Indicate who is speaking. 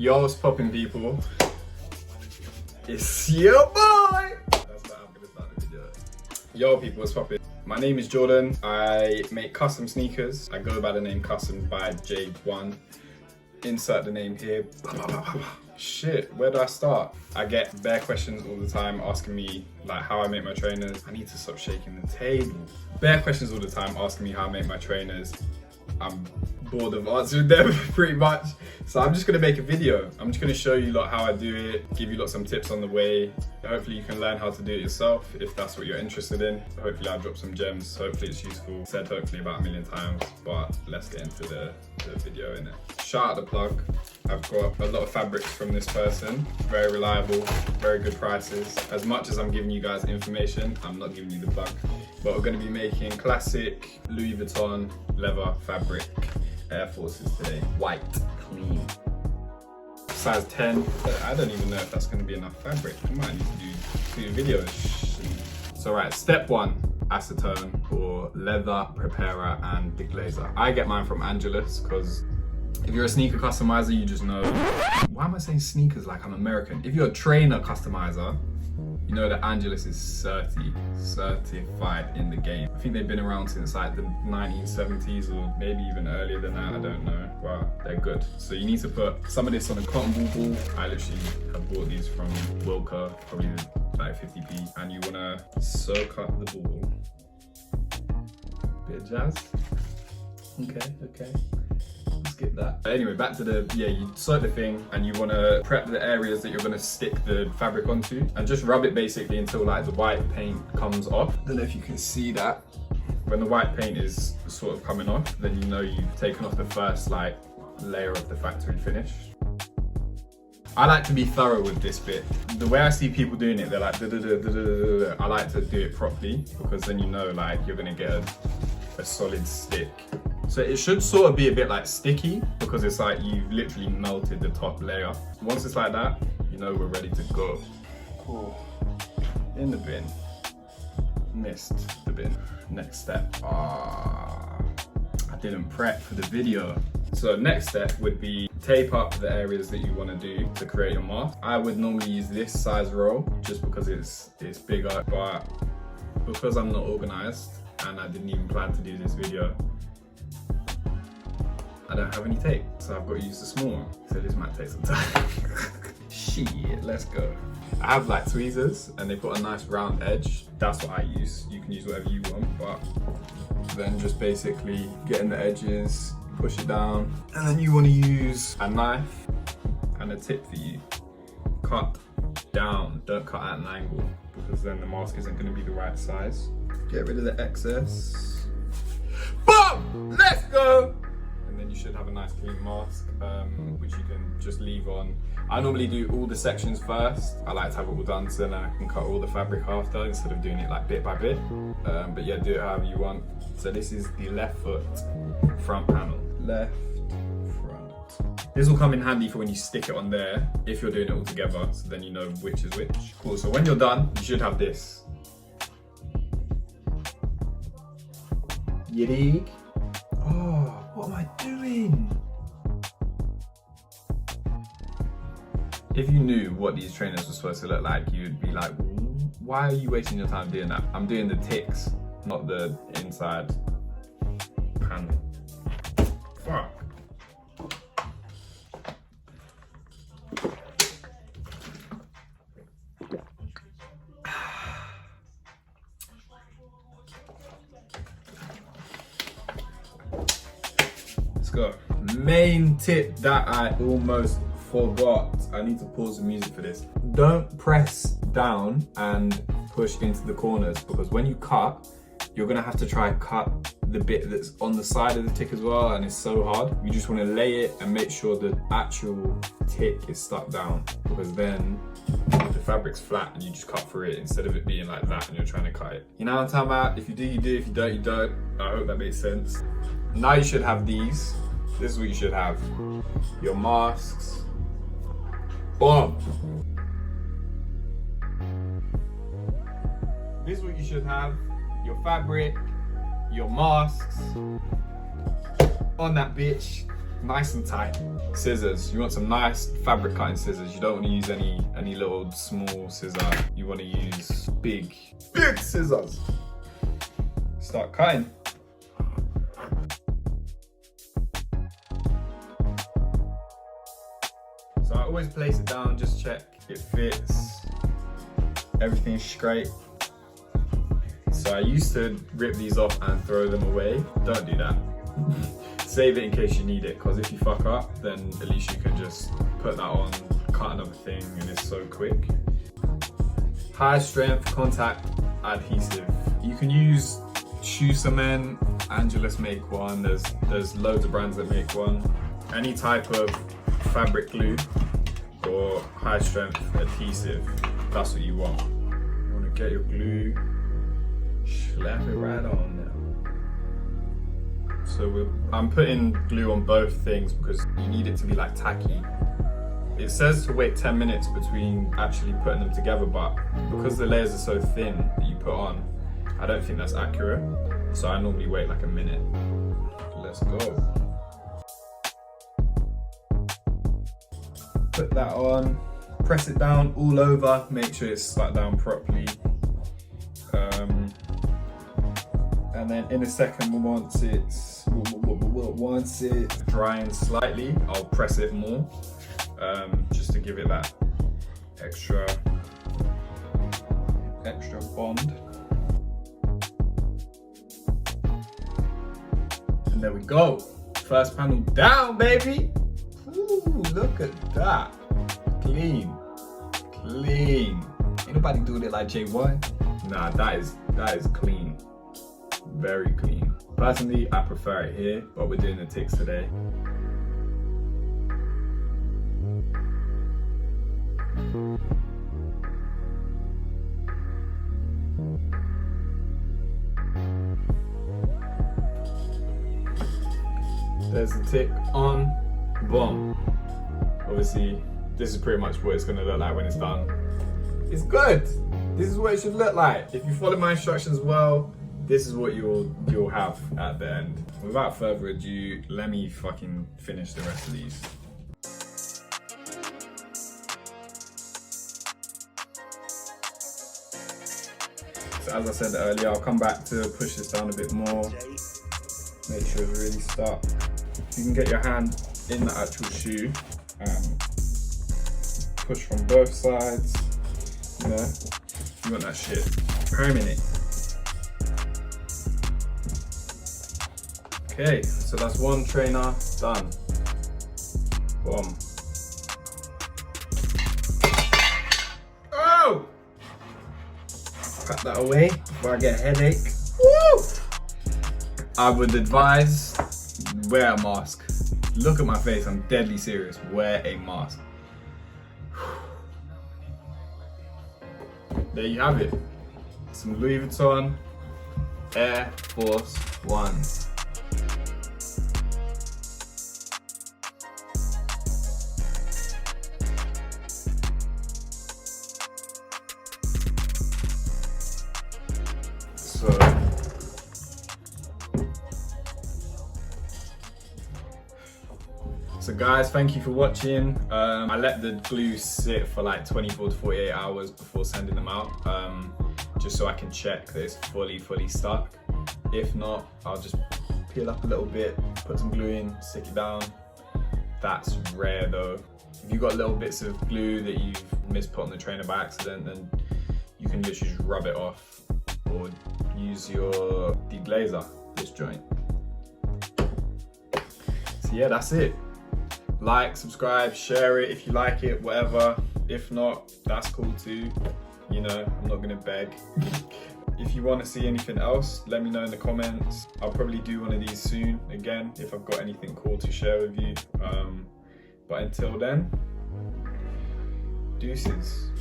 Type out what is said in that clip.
Speaker 1: Yo, what's poppin', people? It's your boy! That's not how I'm gonna start the video. Yo, people, what's poppin'? My name is Jordan. I make custom sneakers. I go by the name Custom by J1. Insert the name here. Shit, where do I start? I get bare questions all the time asking me like how I make my trainers. I need to stop shaking the table. Bare questions all the time asking me how I make my trainers. I'm bored of answering them pretty much. So I'm just gonna make a video. I'm just gonna show you lot how I do it, give you lot some tips on the way. Hopefully you can learn how to do it yourself if that's what you're interested in. Hopefully I'll drop some gems. Hopefully it's useful. Said hopefully about a million times, but let's get into the video innit. Shout out the plug. I've got a lot of fabrics from this person. Very reliable, very good prices. As much as I'm giving you guys information, I'm not giving you the plug. But we're gonna be making classic Louis Vuitton leather fabric Air Forces today. White, clean. Size 10. I don't even know if that's gonna be enough fabric. I might need to do 2 videos. So right, step 1, acetone or leather preparer and deglazer. I get mine from Angelus because if you're a sneaker customizer, you just know. Why am I saying sneakers like I'm American? If you're a trainer customizer, you know that Angelus is certified in the game. I think they've been around since like the 1970s or maybe even earlier than that, I don't know, but they're good. So you need to put some of this on a cotton ball. I literally have bought these from Wilka, probably like 50p, and you wanna soak up the ball. Bit of jazz. Okay. Skip that. But anyway, back to you soak the thing and you want to prep the areas that you're going to stick the fabric onto and just rub it basically until like the white paint comes off. Don't know if you can see that. When the white paint is sort of coming off, then you know you've taken off the first like layer of the factory finish. I like to be thorough with this bit. The way I see people doing it, they're like I like to do it properly because then you know like you're going to get a solid stick. So it should sort of be a bit like sticky because it's like you've literally melted the top layer. Once it's like that, you know we're ready to go. Cool. In the bin. Missed the bin. Next step. I didn't prep for the video. So next step would be tape up the areas that you want to do to create your mask. I would normally use this size roll just because it's bigger, but because I'm not organized and I didn't even plan to do this video, I don't have any tape, so I've got to use the small one. So this might take some time. Shit, let's go. I have like tweezers and they put a nice round edge. That's what I use. You can use whatever you want, but then just basically getting the edges, push it down. And then you want to use a knife and a tip for you. Cut down, don't cut at an angle because then the mask isn't going to be the right size. Get rid of the excess. Boom! Let's go! Then you should have a nice clean mask, which you can just leave on. I normally do all the sections first. I like to have it all done so then I can cut all the fabric after instead of doing it like bit by bit. But yeah, do it however you want. So this is the left foot front panel. Left, front. This will come in handy for when you stick it on there, if you're doing it all together, so then you know which is which. Cool, so when you're done, you should have this. You dig? Oh, what am I doing? If you knew what these trainers were supposed to look like, you'd be like, why are you wasting your time doing that? I'm doing the ticks, not the inside panel. Fuck. Go. Main tip that I almost forgot. I need to pause the music for this. Don't press down and push into the corners because when you cut, you're gonna have to try and cut the bit that's on the side of the tick as well, and it's so hard. You just wanna lay it and make sure the actual tick is stuck down because then the fabric's flat and you just cut through it instead of it being like that and you're trying to cut it. You know what I'm talking about? If you do, you do. If you don't, you don't. I hope that makes sense. Now you should have these. This is what you should have. Your masks. Boom. This is what you should have. Your fabric, your masks on that bitch. nice and tight. Scissors, you want some nice fabric cutting scissors. You don't want to use any little small scissor. You want to use big scissors. Start cutting. So I always place it down, just check it fits. Everything's straight. So I used to rip these off and throw them away. Don't do that. Save it in case you need it, because if you fuck up, then at least you can just put that on, cut another thing, and it's so quick. High strength contact adhesive. You can use shoe cement, Angelus make one, there's loads of brands that make one. Any type of fabric glue or high strength adhesive, that's what you want. You want to get your glue, slap it right on there. So I'm putting glue on both things because you need it to be like tacky. It says to wait 10 minutes between actually putting them together, but because the layers are so thin that you put on, I don't think that's accurate. So I normally wait like a minute. Let's go. Put that on, press it down all over, make sure it's stuck down properly. And then in a second, once it's drying slightly, I'll press it more, just to give it that extra bond. And there we go. First panel down, baby. Ooh, look at that. Clean. Ain't nobody doing it like J1. Nah, that is clean. Very clean. Personally, I prefer it here, but we're doing the ticks today. There's the tick on, boom. Obviously, this is pretty much what it's gonna look like when it's done. It's good. This is what it should look like. If you follow my instructions well, this is what you'll have at the end. Without further ado, let me fucking finish the rest of these. So as I said earlier, I'll come back to push this down a bit more. Make sure it's really stuck. You can get your hand in the actual shoe and push from both sides. You know, you want that shit permanent. Okay, so that's one trainer done. Boom. Oh! Cut that away before I get a headache. Woo! I would advise, wear a mask. Look at my face, I'm deadly serious. Wear a mask. There you have it. Some Louis Vuitton Air Force Ones. So guys, thank you for watching. I let the glue sit for like 24 to 48 hours before sending them out, just so I can check that it's fully stuck. If not, I'll just peel up a little bit, put some glue in, stick it down. That's rare though. If you've got little bits of glue that you've misput on the trainer by accident, then you can literally just rub it off or use your deglazer, this joint. So yeah, that's it. Like, subscribe, share it if you like it, whatever. If not, that's cool too. You know, I'm not gonna beg. If you want to see anything else, let me know in the comments. I'll probably do one of these soon again if I've got anything cool to share with you. But until then, deuces.